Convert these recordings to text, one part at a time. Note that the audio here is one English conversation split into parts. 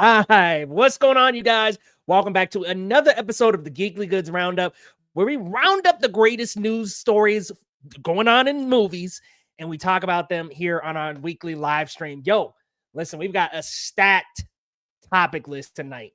live. What's going on, you guys? Welcome back to another episode of the Geekly Goods Roundup, where we round up the greatest news stories going on in movies, and we talk about them here on our weekly live stream. Yo, listen, we've got a stacked topic list tonight.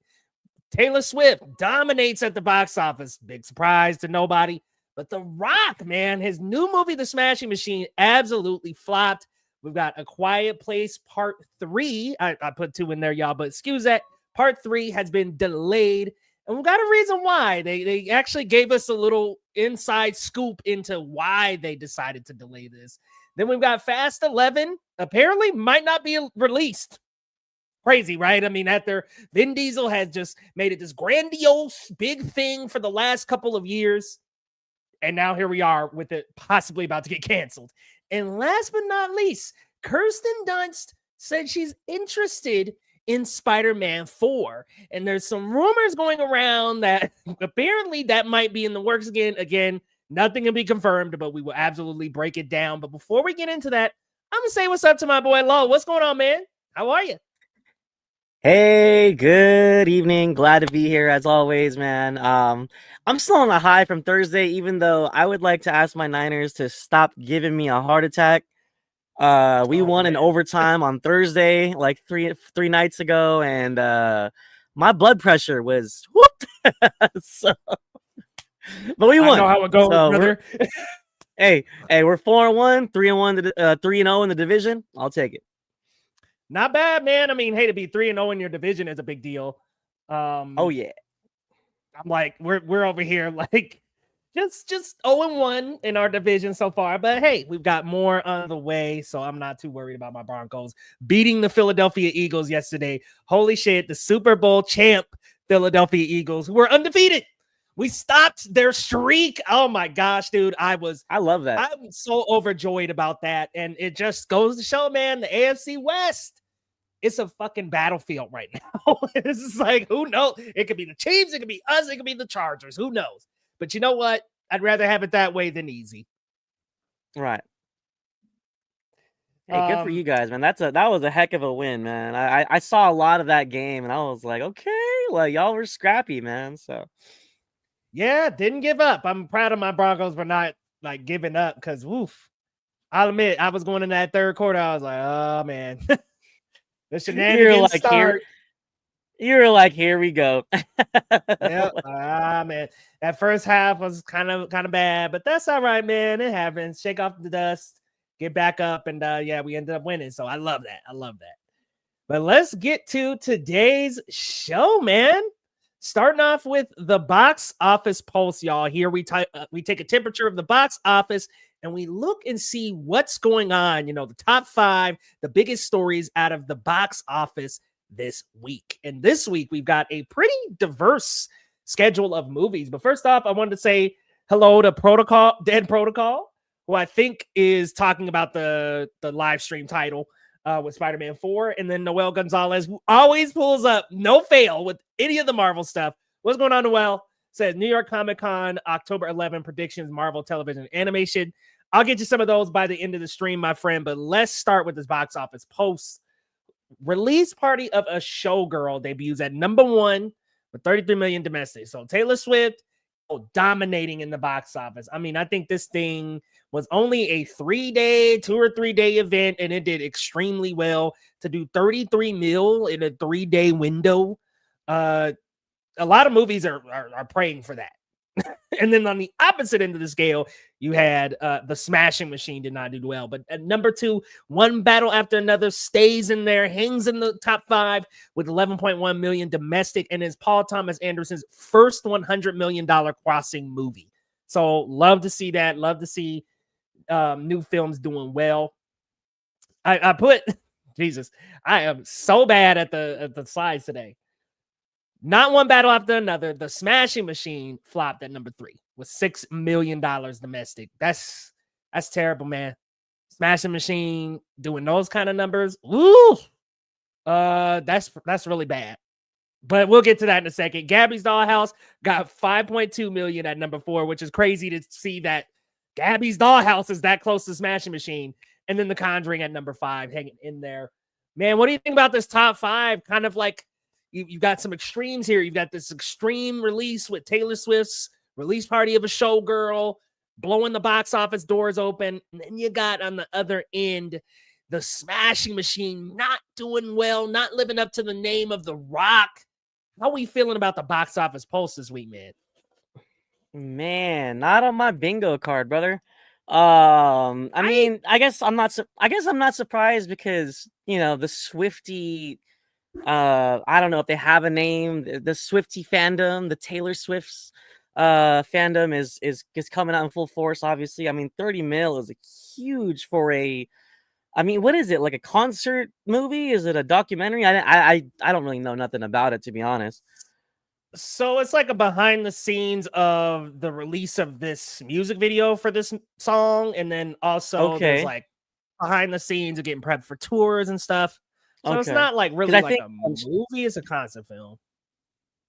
Taylor Swift dominates at the box office. Big surprise to nobody. But The Rock, man, his new movie, The Smashing Machine, absolutely flopped. We've got A Quiet Place Part 3. I put 2 in there, y'all, but excuse that. Part 3 has been delayed, and we've got a reason why. They actually gave us a little inside scoop into why they decided to delay this. Then we've got Fast 11. Apparently might not be released. Crazy, right? I mean, after Vin Diesel has just made it this grandiose big thing for the last couple of years, and now here we are with it possibly about to get canceled. And last but not least, Kirsten Dunst said she's interested in Spider-Man 4. And there's some rumors going around that apparently that might be in the works again. Again, nothing can be confirmed, but we will absolutely break it down. But before we get into that, I'm going to say what's up to my boy Lo. What's going on, man? How are you? Hey, good evening. Glad to be here as always, man. I'm still on a high from Thursday, even though I would like to ask my Niners to stop giving me a heart attack. We won in overtime on Thursday, like three nights ago, and my blood pressure was whooped. But we won. I know how it goes, brother. Hey, we're 4-1, 3-1, 3-0 in the division. I'll take it. Not bad, man. I mean, hey, to be 3-0 in your division is a big deal. Oh yeah. I'm like, we're over here like just 0-1 in our division so far. But hey, we've got more on the way, so I'm not too worried about my Broncos beating the Philadelphia Eagles yesterday. Holy shit, the Super Bowl champ Philadelphia Eagles, who were undefeated. We stopped their streak. Oh my gosh, dude. I love that. I'm so overjoyed about that. And it just goes to show, man, the AFC West, it's a fucking battlefield right now. It's just like, who knows? It could be the Chiefs, it could be us, it could be the Chargers. Who knows? But you know what? I'd rather have it that way than easy. Right. Hey, good for you guys, man. That was a heck of a win, man. I saw a lot of that game, and I was like, okay, well, y'all were scrappy, man. So yeah, didn't give up. I'm proud of my Broncos for not like giving up because woof. I'll admit, I was going in that third quarter. I was like, oh man. The shenanigans start. You're like, here we go. Yeah, man. That first half was kind of bad, but that's all right, man. It happens. Shake off the dust, get back up, and yeah, we ended up winning. So I love that. But let's get to today's show, man. Starting off with the box office pulse, y'all. Here we take a temperature of the box office and we look and see what's going on. You know, the top 5, the biggest stories out of the box office this week. And this week we've got a pretty diverse schedule of movies. But first off, I wanted to say hello to Dead Protocol, who I think is talking about the live stream title with Spider-Man 4, and then Noel Gonzalez, who always pulls up, no fail, with any of the Marvel stuff. What's going on, Noel? Says New York Comic Con, October 11 predictions, Marvel television animation. I'll get you some of those by the end of the stream, my friend, but let's start with this box office post. Release party of A Showgirl debuts at number 1 with 33 million domestic. So Taylor Swift dominating in the box office. I mean, I think this thing was only a 2 or 3 day event, and it did extremely well to do 33 mil in a 3-day window. A lot of movies are praying for that. And then on the opposite end of the scale, you had The Smashing Machine did not do well. But at number 2, One Battle After Another stays in there, hangs in the top 5 with 11.1 million domestic, and is Paul Thomas Anderson's first $100 million crossing movie. So love to see that. Love to see new films doing well. I put Jesus, I am so bad at the slides today. Not One Battle After Another. The Smashing Machine flopped at number 3 with $6 million domestic. That's terrible, man. Smashing Machine doing those kind of numbers. Ooh, that's really bad. But we'll get to that in a second. Gabby's Dollhouse got 5.2 million at number 4, which is crazy to see that Gabby's Dollhouse is that close to Smashing Machine. And then The Conjuring at number 5 hanging in there. Man, what do you think about this top 5? Kind of like, you got some extremes here. You've got this extreme release with Taylor Swift's release party of a Showgirl, blowing the box office doors open. And then you got on the other end, the Smashing Machine not doing well, not living up to the name of The Rock. How we feeling about the box office pulse this week, man? Man, not on my bingo card, brother. I mean, I guess I'm not surprised because, you know, the Swiftie, I don't know if they have a name, the Swiftie fandom, the Taylor Swift's fandom is coming out in full force, obviously. I mean, 30 mil is huge for I mean, what is it? Like a concert movie? Is it a documentary? I don't really know nothing about it, to be honest. So it's like a behind the scenes of the release of this music video for this song, and then also there's Okay. like behind the scenes of getting prepped for tours and stuff. So it's Okay. not like really I like think a movie; it's a concept film.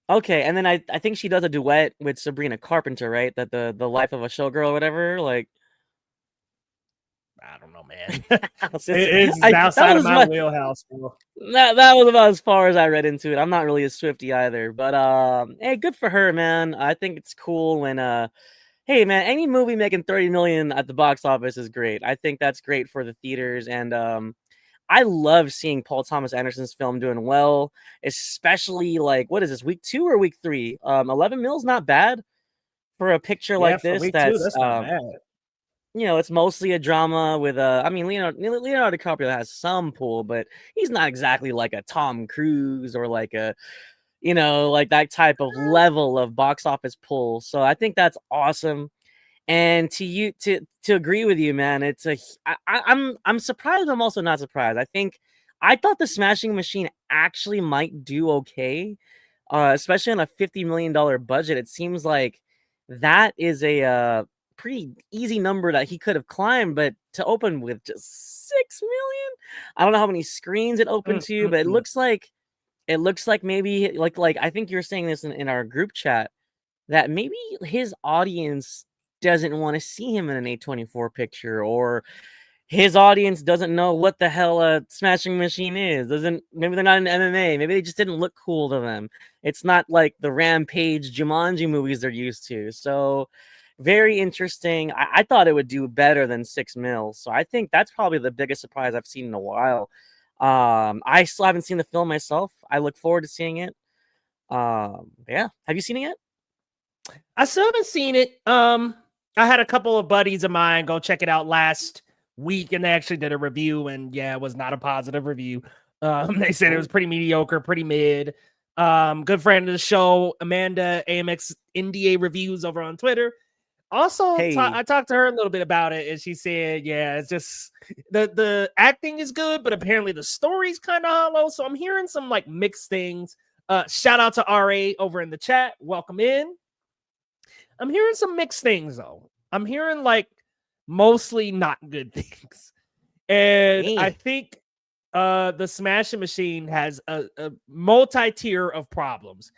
okay, and then I think she does a duet with Sabrina Carpenter, right? That the life of a showgirl or whatever. Like, I don't know, man. It's that outside of was my my wheelhouse, bro. that was about as far as I read into it. I'm not really a Swiftie either, but hey, good for her, man. I think it's cool when hey man, any movie making 30 million at the box office is great. I think that's great for the theaters, and I love seeing Paul Thomas Anderson's film doing well, especially like what is this, week 2 or week 3? 11 mil's not bad for a picture Yeah, like for this. week 2, That's that's not bad. you know, it's mostly a drama with I mean, Leonardo DiCaprio has some pull, but he's not exactly like a Tom Cruise or like a, you know, like that type of level of box office pull. So I think that's awesome. And to agree with you, man, it's I'm surprised. I'm also not surprised. I thought the Smashing Machine actually might do okay, especially on a $50 million budget. It seems like that is a pretty easy number that he could have climbed, but to open with just 6 million, I don't know how many screens it opened to, but it looks like maybe like I think you're saying this in our group chat that maybe his audience doesn't want to see him in an A24 picture, or his audience doesn't know what the hell a Smashing Machine is. Maybe they're not in MMA. Maybe they just didn't look cool to them. It's not like the Rampage Jumanji movies they're used to. So very interesting. I thought it would do better than 6 mil. So I think that's probably the biggest surprise I've seen in a while. I still haven't seen the film myself. I look forward to seeing it. Yeah. Have you seen it yet? I still haven't seen it. I had a couple of buddies of mine go check it out last week, and they actually did a review, and yeah, it was not a positive review. They said it was pretty mediocre, pretty mid. Good friend of the show, Amanda AMX NDA Reviews over on Twitter. Also, Hey. I talked to her a little bit about it, and she said, yeah, it's just the acting is good, but apparently the story's kind of hollow. So I'm hearing some like mixed things. Shout out to RA over in the chat. Welcome in. I'm hearing some mixed things though. I'm hearing like mostly not good things. And I think the Smashing Machine has a multi-tier of problems.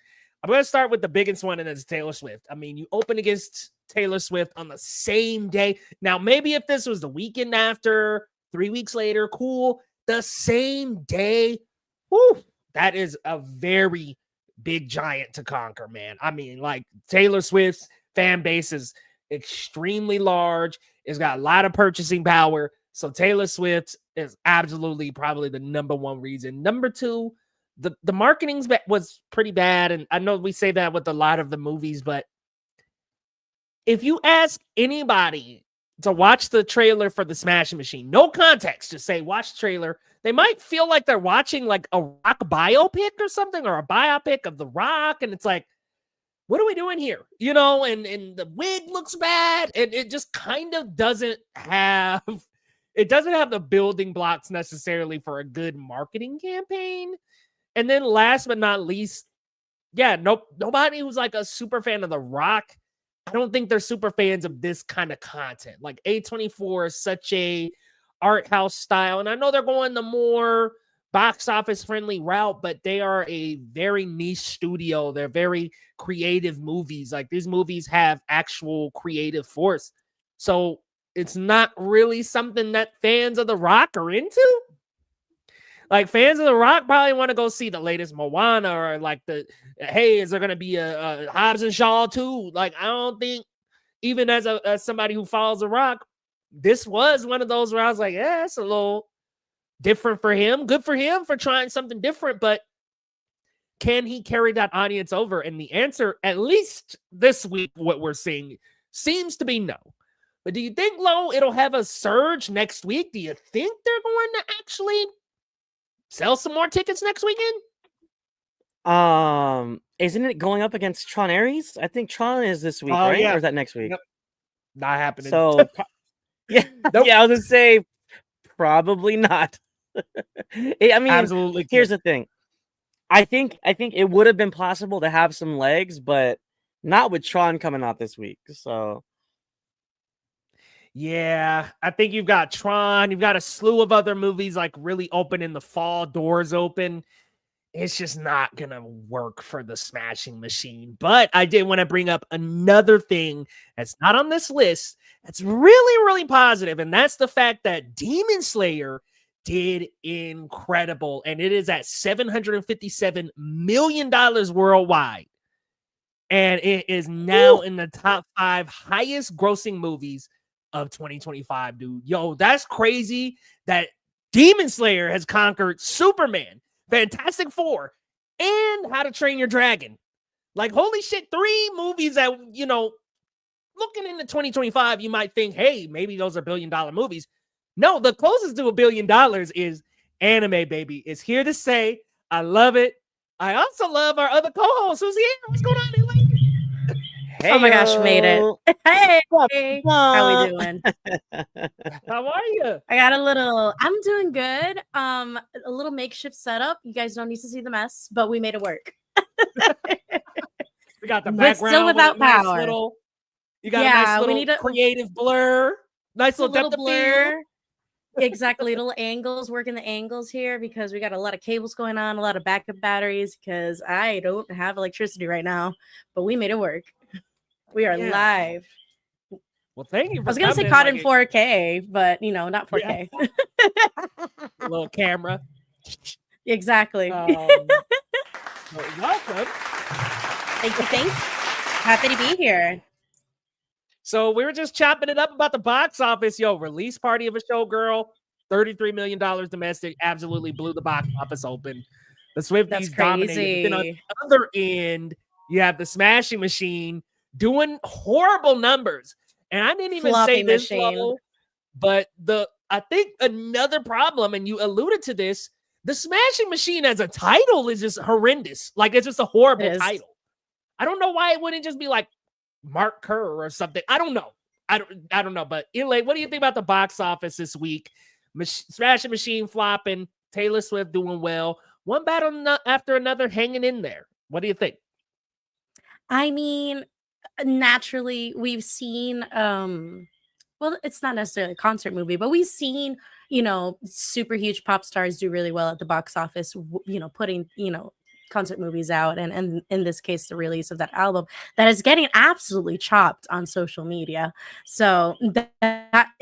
I'm going to start with the biggest one, and it's Taylor Swift. I mean, you open against Taylor Swift on the same day. Now, maybe if this was the weekend after, 3 weeks later, cool. The same day, whew, that is a very big giant to conquer, man. I mean, like Taylor Swift's fan base is extremely large. It's got a lot of purchasing power. So Taylor Swift is absolutely probably the number one reason. Number two, the marketing was pretty bad. And I know we say that with a lot of the movies, but if you ask anybody to watch the trailer for the Smashing Machine, no context, just say watch the trailer, they might feel like they're watching like a Rock biopic or something, or a biopic of The Rock. And it's like, what are we doing here? You know, and the wig looks bad, and it just kind of doesn't have the building blocks necessarily for a good marketing campaign. And then last but not least, yeah, nobody who's like a super fan of The Rock, I don't think they're super fans of this kind of content. Like A24 is such a art house style, and I know they're going the more box office friendly route, but they are a very niche studio. They're very creative movies. Like these movies have actual creative force. So it's not really something that fans of The Rock are into. Like fans of The Rock probably want to go see the latest Moana or like hey, is there going to be a Hobbs and Shaw too? Like I don't think even as somebody who follows The Rock, this was one of those where I was like, yeah, it's a little different for him. Good for him for trying something different, but can he carry that audience over? And the answer, at least this week, what we're seeing seems to be no. But do you think, Lo, it'll have a surge next week? Do you think they're going to actually sell some more tickets next weekend? Isn't it going up against Tron Ares? I think Tron is this week, right? Yeah. Or is that next week? Yep. Not happening. So, yeah, nope. Yeah, I was gonna say probably not. I mean, absolutely. Here's the thing. I think it would have been possible to have some legs, but not with Tron coming out this week. So, yeah, I think you've got Tron. You've got a slew of other movies like really open in the fall, doors open. It's just not going to work for the Smashing Machine. But I did want to bring up another thing that's not on this list that's really, really positive, and that's the fact that Demon Slayer did incredible, and it is at $757 million worldwide. And it is now in the top 5 highest grossing movies of 2025, dude. Yo, that's crazy that Demon Slayer has conquered Superman, Fantastic Four, and How to Train Your Dragon. Like, holy shit, 3 movies that, looking into 2025, you might think, hey, maybe those are billion-dollar movies. No, the closest to $1 billion is anime, baby. It's here to say, I love it. I also love our other co-host who's here. What's going on, Elaine? Hey, oh my gosh, made it. Hey, how we doing? How are you? I'm doing good. A little makeshift setup. You guys don't need to see the mess, but we made it work. We got the background. But still without power. You got a nice little creative blur. Nice little depth blur. Exactly. Little angles, working the angles here because we got a lot of cables going on, a lot of backup batteries because I don't have electricity right now, but we made it work. We are live. Well, thank you. I was going to say caught in 4K, but not 4K. Yeah. A little camera. Exactly. Welcome. Thank you. Happy to be here. So we were just chopping it up about the box office. Release party of a Showgirl, $33 million domestic, absolutely blew the box office open. The Swifties dominated. Then on the other end, you have the Smashing Machine doing horrible numbers. And I didn't even say this low, but I think another problem, and you alluded to this, the Smashing Machine as a title is just horrendous. Like, it's just a horrible title. I don't know why it wouldn't just be like Mark Kerr or something. I don't know. I don't know. But Elaine, what do you think about the box office this week? Smashing Machine flopping, Taylor Swift doing well, one battle after another hanging in there. What do you think? I mean, naturally, we've seen well, it's not necessarily a concert movie, but we've seen super huge pop stars do really well at the box office, putting concert movies out, and in this case the release of that album that is getting absolutely chopped on social media. So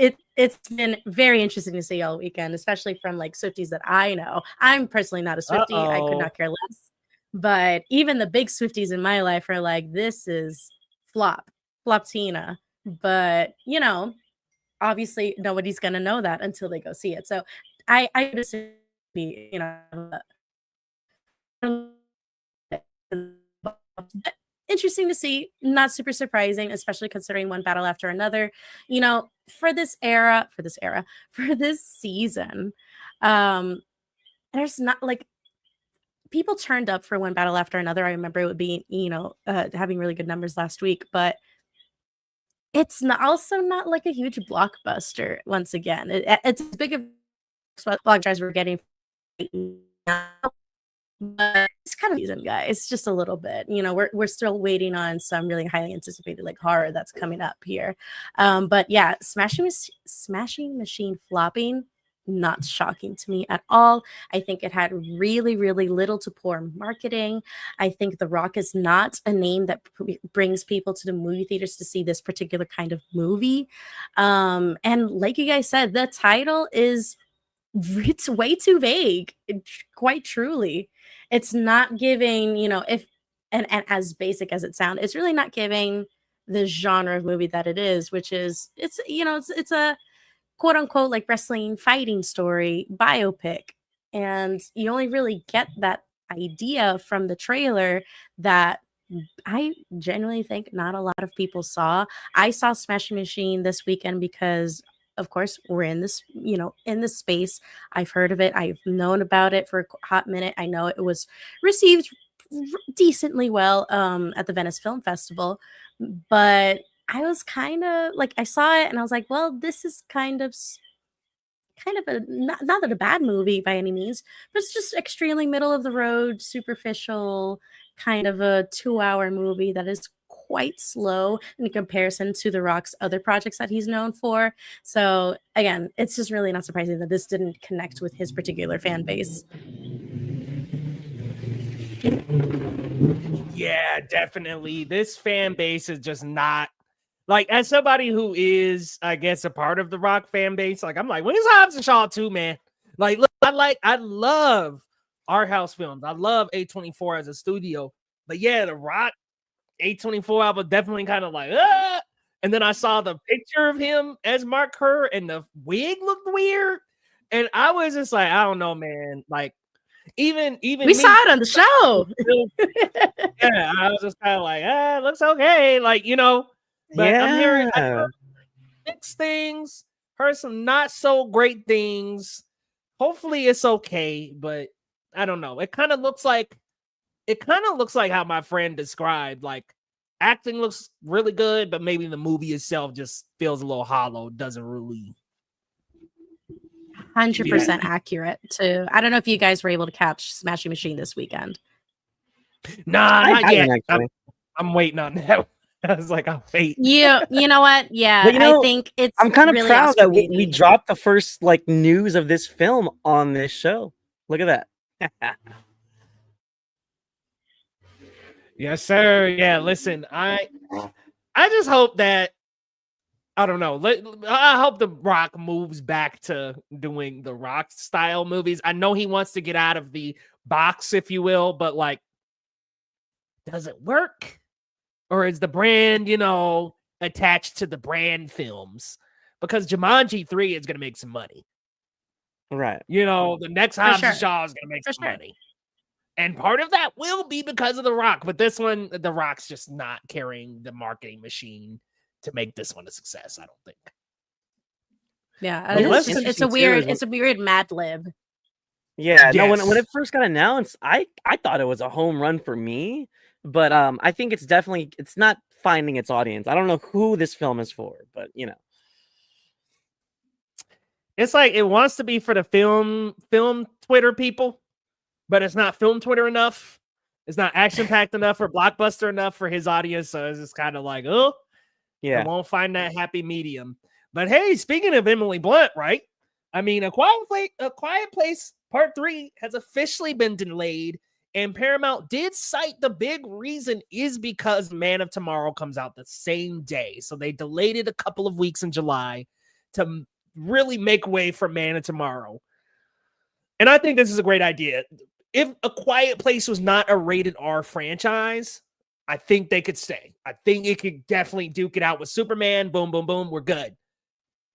it's been very interesting to see all weekend, especially from like Swifties that I know. I'm personally not a Swiftie. I could not care less, but even the big Swifties in my life are like, this is flop-tina. But obviously nobody's gonna know that until they go see it. So I just be interesting to see, not super surprising, especially considering one battle after another. For this season, there's not like people turned up for one battle after another. I remember it would be having really good numbers last week, but it's also not like a huge blockbuster. Once again, it's as big of blockbusters we're getting now. But it's kind of season, guys, just a little bit. We're still waiting on some really highly anticipated like horror that's coming up here. But yeah, Smashing Machine flopping, not shocking to me at all. I think it had really, really little to poor marketing. I think The Rock is not a name that brings people to the movie theaters to see this particular kind of movie. And like you guys said, the title is it's way too vague. Quite truly, it's not giving. If and as basic as it sounds, it's really not giving the genre of movie that it is, which is it's a quote unquote like wrestling fighting story biopic, and you only really get that idea from the trailer that I genuinely think not a lot of people saw. I saw Smashing Machine this weekend because, of course, we're in this, in this space. I've heard of it. I've known about it for a hot minute. I know it was received decently well at the Venice Film Festival, but I was kind of like, I saw it and I was like, well, this is kind of a not that a bad movie by any means, but it's just extremely middle of the road, superficial, kind of a 2-hour movie that is quite slow in comparison to The Rock's other projects that he's known for. So again, it's just really not surprising that this didn't connect with his particular fan base. Yeah, definitely. This fan base is just not like, as somebody who is, I guess, a part of the Rock fan base, like, I'm like, when's Hobbs and Shaw 2, man? Like, look, I love art house films. I love A24 as a studio. But yeah, the Rock A24, I was definitely kind of like, ah! And then I saw the picture of him as Mark Kerr and the wig looked weird. And I was just like, I don't know, man. Like, even we saw it on the show. Yeah, I was just kind of like, it looks okay. Like, but I'm hearing I heard mixed things, heard some not so great things. Hopefully it's okay, but I don't know. It kind of looks like how my friend described. Like, acting looks really good, but maybe the movie itself just feels a little hollow, doesn't really 100% accurate too. I don't know if you guys were able to catch Smashing Machine this weekend. Nah, not yet. I'm waiting on that. I was like, I'll wait. Yeah, you know what? Yeah, But, I think it's. I'm kind of really proud Oscar that we dropped the first news of this film on this show. Look at that. Yes, sir. Yeah, listen, I just hope that, I don't know. I hope The Rock moves back to doing the Rock style movies. I know he wants to get out of the box, if you will, but like, does it work? Or is the brand, attached to the brand films? Because Jumanji 3 is going to make some money. Right. The next Hobbs and Shaw is going to make some money. And part of that will be because of The Rock. But this one, The Rock's just not carrying the marketing machine to make this one a success, I don't think. Yeah, it's a weird Mad Lib. Yeah, no, when it first got announced, I thought it was a home run for me, but I think it's not finding its audience. I don't know who this film is for, but it's like it wants to be for the film Twitter people, but it's not film Twitter enough. It's not action packed enough or blockbuster enough for his audience. So it's just kind of like, I won't find that happy medium. But hey, speaking of Emily Blunt, right? I mean, A Quiet Place Part 3 has officially been delayed, and Paramount did cite the big reason is because Man of Tomorrow comes out the same day. So they delayed it a couple of weeks in July to really make way for Man of Tomorrow. And I think this is a great idea. If A Quiet Place was not a rated R franchise, I think they could stay. I think it could definitely duke it out with Superman. Boom, boom, boom. We're good.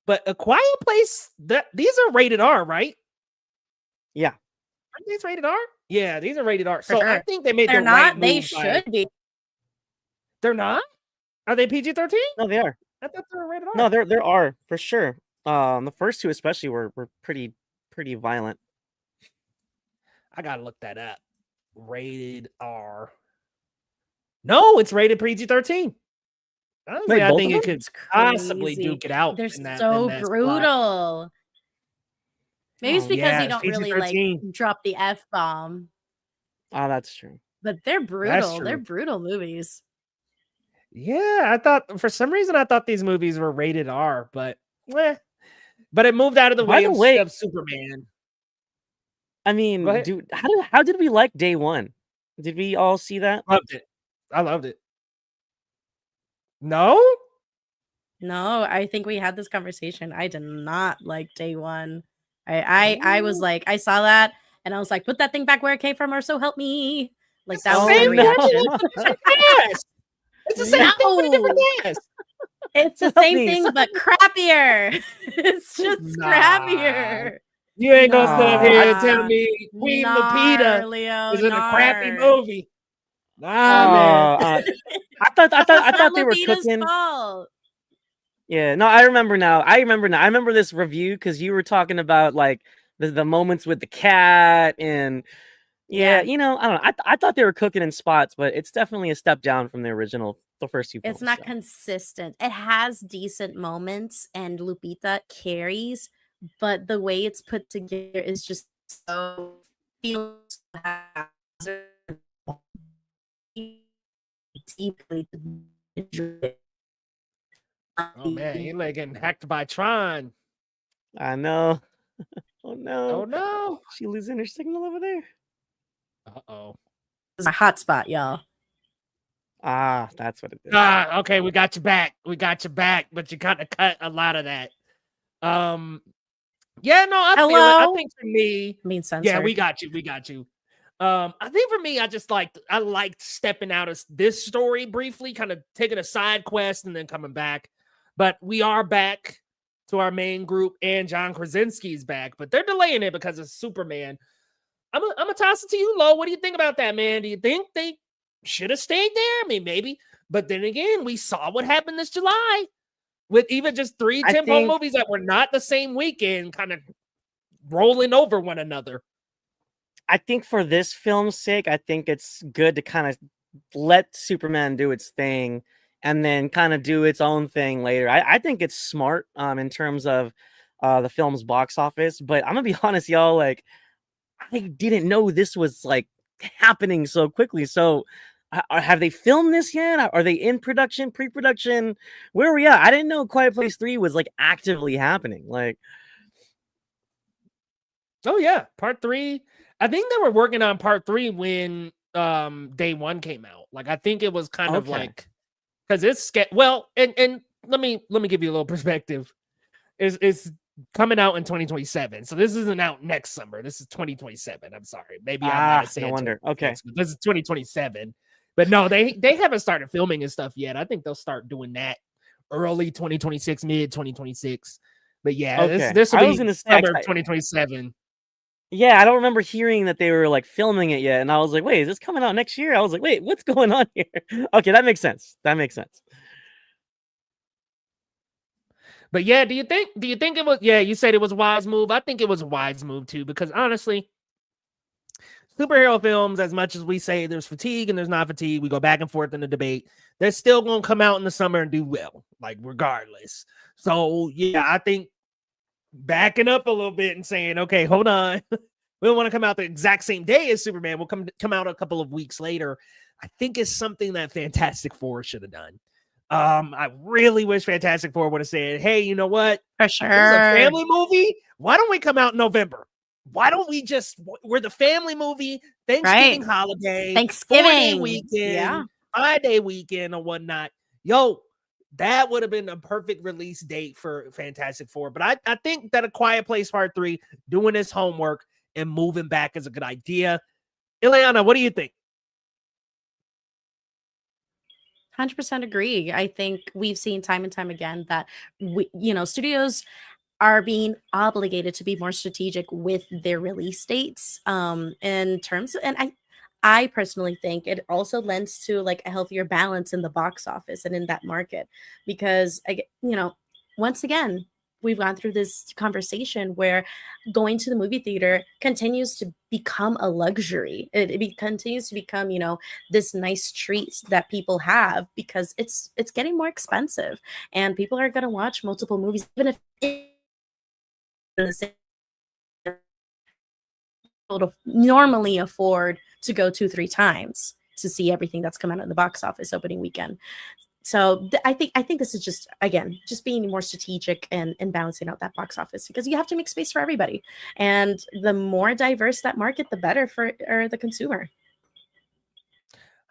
But A Quiet Place, these are rated R, right? Yeah. Aren't these rated R? Yeah, these are rated R. So sure. I think they made They're the not. right They move should be. They're not? Are they PG-13? No, they are. I thought they were rated R. No, there are for sure. The first two especially were pretty violent. I gotta look that up. Rated R. No, it's rated PG-13. Honestly, I think it could possibly duke it out. They're so brutal. Maybe it's because you don't really drop the F-bomb. Oh, that's true. But they're brutal. They're brutal movies. Yeah, I thought for some reason these movies were rated R, but it moved out of the way of Superman. I mean, dude, how did we like Day One? Did we all see that? Loved it. I loved it. No, I think we had this conversation. I did not like Day One. I was like, I saw that and I was like, put that thing back where it came from, or so help me. Like It's that the was my same reaction. formula, different cast. It's the same thing with a different No, cast. it's the Help same me. thing but crappier. It's just Nah. crappier. You ain't gonna sit up here and tell Nah. me Queen Nar, Lupita Leo, is in a crappy nar. movie. Nah, man. I thought It's not they were Lupita's cooking. fault. Yeah, no, I remember now. I remember this review because you were talking about like the moments with the cat and yeah, Yeah. you know, I don't know. I thought they were cooking in spots, but it's definitely a step down from the first two films. It's not So. consistent. It has decent moments and Lupita carries, but the way it's put together is just so feels deeply enjoy it. Oh man, you're like getting hacked by Tron. I know. Oh Oh no. no. She losing her signal over there. Uh-oh. This is my hotspot, y'all. Ah, that's what it is. Ah, okay, we got you back. We got you back, but you kind of cut a lot of that. Yeah, no, I feel it. I Hello? think for me, Mean yeah, censored. we got you. We got you. I think for me, I liked stepping out of this story briefly, kind of taking a side quest and then coming back. But we are back to our main group, and John Krasinski's back, but they're delaying it because of Superman. I'm gonna toss it to you, Lo. What do you think about that, man? Do you think they should have stayed there? I mean, maybe. But then again, we saw what happened this July with even just three I tentpole think movies that were not the same weekend, kind of rolling over one another. I think for this film's sake, I think it's good to kind of let Superman do its thing and then kind of do its own thing later. I think it's smart in terms of the film's box office, but I'm gonna be honest, y'all, like I didn't know this was like happening so quickly. So have they filmed this yet? Are they in production, pre-production? Where are we at? I didn't know Quiet Place 3 was like actively happening. Like, oh yeah, part 3. I think they were working on part 3 when day 1 came out. Like I think it was kind of okay. like because it's well, and let me give you a little perspective. It's coming out in 2027, so this isn't out next summer. This is 2027. I'm sorry, maybe I might have said No wonder. Okay. this is 2027, but no, they haven't started filming and stuff yet. I think they'll start doing that early 2026, mid 2026. But yeah, Okay. this will I was be gonna say, summer of 2027. yeah, I don't remember hearing that they were like filming it yet, and I was like, "Wait, is this coming out next year?" I was like, "Wait, what's going on here?" Okay, that makes sense. That makes sense. But yeah, do you think it was? Yeah, you said it was a wise move. I think it was a wise move too, because honestly, superhero films, as much as we say there's fatigue and there's not fatigue, we go back and forth in the debate. They're still gonna come out in the summer and do well, like regardless. So yeah, I think backing up a little bit and saying, okay, hold on, we don't want to come out the exact same day as Superman. We'll come out a couple of weeks later. I think it's something that Fantastic Four should have done. I really wish Fantastic Four would have said, hey, you know what? For This is a sure. family movie. Why don't we come out in November? Why don't we we're the family movie, Thanksgiving Right. holiday, 4-day Thanksgiving. weekend, Yeah. 5-day weekend or whatnot. Yo, that would have been a perfect release date for Fantastic Four. But I think that A Quiet Place Part 3, doing his homework and moving back is a good idea. Ileana, what do you think? 100% agree. I think we've seen time and time again that studios are being obligated to be more strategic with their release dates in terms of, and I personally think it also lends to like a healthier balance in the box office and in that market, because once again, we've gone through this conversation where going to the movie theater continues to become a luxury. It continues to become this nice treat that people have because it's getting more expensive, and people are going to watch multiple movies even if the same to normally afford to go 2-3 times to see everything that's come out in the box office opening weekend. So I think this is just, again, just being more strategic and balancing out that box office, because you have to make space for everybody, and the more diverse that market, the better for the consumer.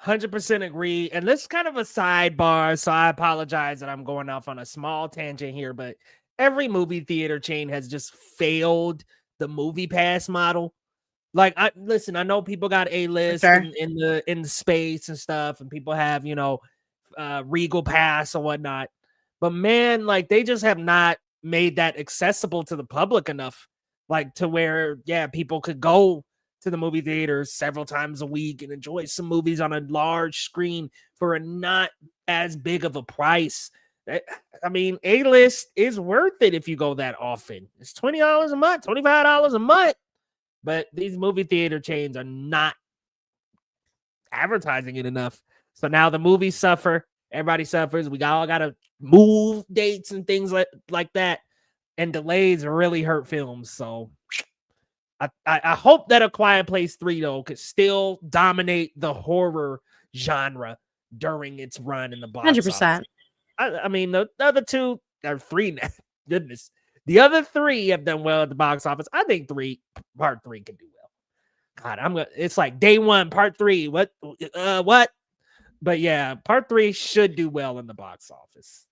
100% agree. And this is kind of a sidebar, so I apologize that I'm going off on a small tangent here, but every movie theater chain has just failed the movie pass model. Like, I know people got A-list sure. in the space and stuff, and people have, Regal Pass or whatnot. But man, like, they just have not made that accessible to the public enough, like, to where, yeah, people could go to the movie theaters several times a week and enjoy some movies on a large screen for a not as big of a price. I mean, A-list is worth it if you go that often. It's $20 a month, $25 a month. But these movie theater chains are not advertising it enough. So now the movies suffer. Everybody suffers. We all got to move dates and things like that. And delays really hurt films. So I hope that A Quiet Place 3, though, could still dominate the horror genre during its run in the box 100%. office. I mean, the other two are three now. Goodness. The other three have done well at the box office. I think part three can do well. God, it's like day one, part three. What? But yeah, part three should do well in the box office.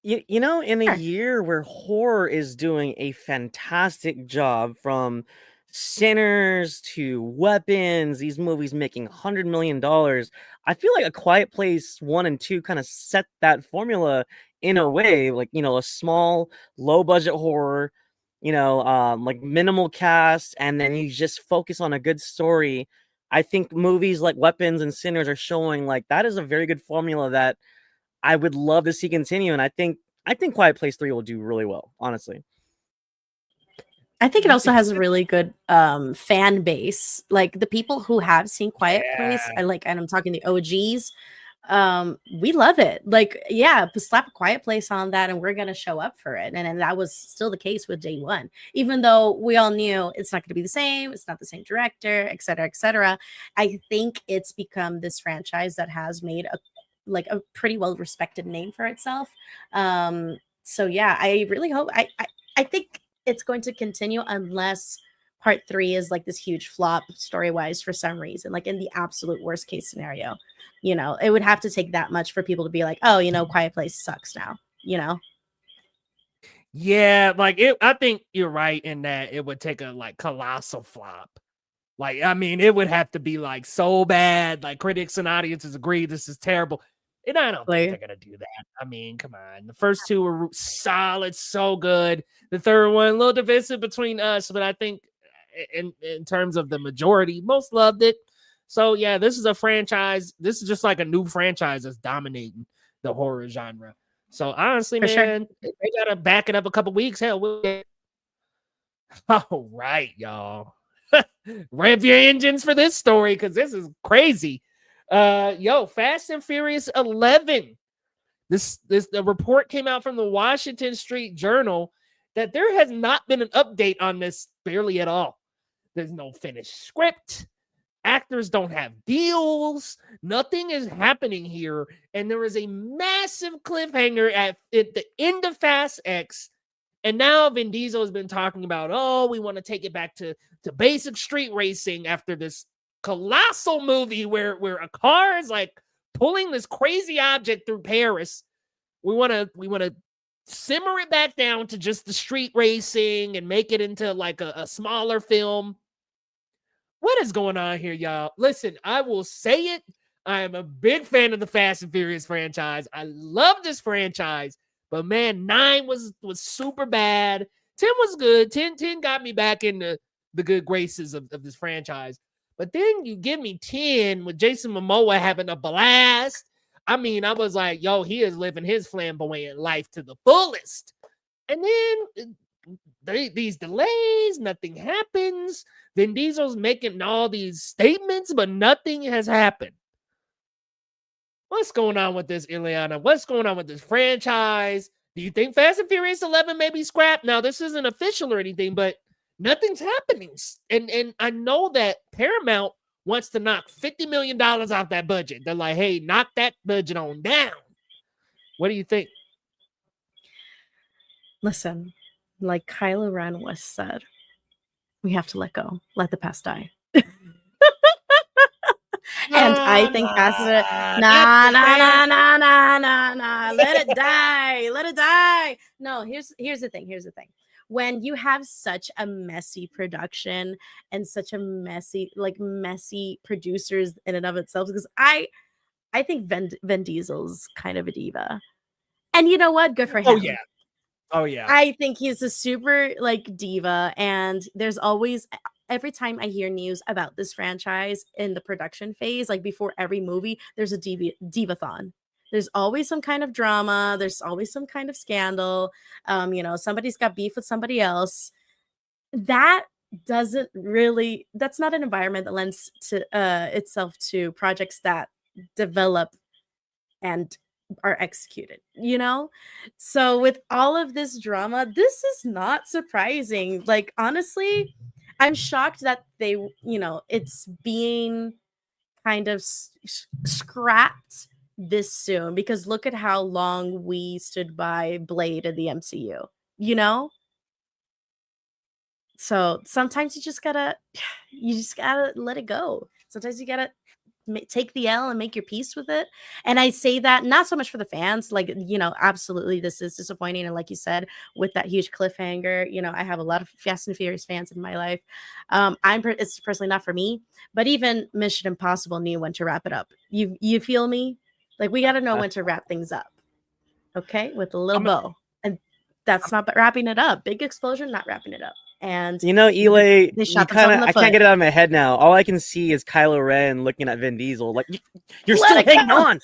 In a year where horror is doing a fantastic job, from Sinners to Weapons, these movies making $100 million, I feel like A Quiet Place 1 and 2 kind of set that formula in a way, like, a small, low budget horror, like minimal cast, and then you just focus on a good story. I think movies like Weapons and Sinners are showing like that is a very good formula that I would love to see continue, and I think Quiet Place 3 will do really well, honestly. I think it also has a really good fan base. Like, the people who have seen Quiet Place, and I'm talking the OGs, we love it. Like, yeah, slap A Quiet Place on that and we're gonna show up for it. And that was still the case with day one, even though we all knew it's not gonna be the same, it's not the same director, et cetera, et cetera. I think it's become this franchise that has made a pretty well respected name for itself. So yeah, I really hope I think it's going to continue unless part 3 is like this huge flop story wise for some reason, like in the absolute worst case scenario. It would have to take that much for people to be like, oh, Quiet Place sucks now. Yeah, I think you're right in that it would take a colossal flop. I mean, it would have to be so bad, critics and audiences agree this is terrible. And I don't think they're gonna do that. I mean, come on. The first two were solid, so good. The third one, a little divisive between us, but I think in terms of the majority, most loved it. So yeah, this is a franchise. This is just like a new franchise that's dominating the horror genre. So honestly, man, they gotta back it up a couple weeks. Hell, all right, y'all. Rev your engines for this story because this is crazy. Fast and Furious 11. The report came out from the Washington Street Journal that there has not been an update on this barely at all. There's no finished script. Actors don't have deals. Nothing is happening here. And there is a massive cliffhanger at the end of Fast X. And now Vin Diesel has been talking about, we want to take it back to basic street racing after this colossal movie where a car is pulling this crazy object through Paris. We want to simmer it back down to just the street racing and make it into a smaller film. What is going on here, y'all? Listen, I will say it. I am a big fan of the Fast and Furious franchise. I love this franchise, but man, 9 was super bad. 10 was good. 10 got me back into the good graces of this franchise. But then you give me 10 with Jason Momoa having a blast. I mean, I was like, he is living his flamboyant life to the fullest. And then these delays, nothing happens. Vin Diesel's making all these statements, but nothing has happened. What's going on with this, Ileana? What's going on with this franchise? Do you think Fast and Furious 11 may be scrapped? Now, this isn't official or anything, but nothing's happening. And I know that Paramount wants to knock $50 million off that budget. They're like, hey, knock that budget on down. What do you think? Listen, like Kylo Ren was said, we have to let go. Let the past die. And I think that's it. Nah. Let it die. Let it die. No, here's the thing. when you have such a messy production and such a messy producers in and of itself, because I think Vin Diesel's kind of a diva. And you know what? Good for him. Oh yeah. Oh yeah. I think he's a super like diva, and there's always every time I hear news about this franchise in the production phase, like before every movie, there's a divathon. There's always some kind of drama. There's always some kind of scandal. Somebody's got beef with somebody else. That doesn't really. That's not an environment that lends to itself to projects that develop and are executed, So with all of this drama, this is not surprising. Like, honestly, I'm shocked that it's being kind of scrapped this soon, because look at how long we stood by Blade in the MCU, So sometimes you just gotta let it go. Sometimes you gotta take the L and make your peace with it. And I say that not so much for the fans, like, absolutely this is disappointing. And like you said, with that huge cliffhanger, I have a lot of Fast and Furious fans in my life. It's personally not for me, but even Mission Impossible knew when to wrap it up. You feel me? Like, we got to know when to wrap things up. Okay. With a little bow. And that's not wrapping it up. Big explosion, not wrapping it up. And Eli, they shot I can't get it out of my head now. All I can see is Kylo Ren looking at Vin Diesel, like, you're still hanging on.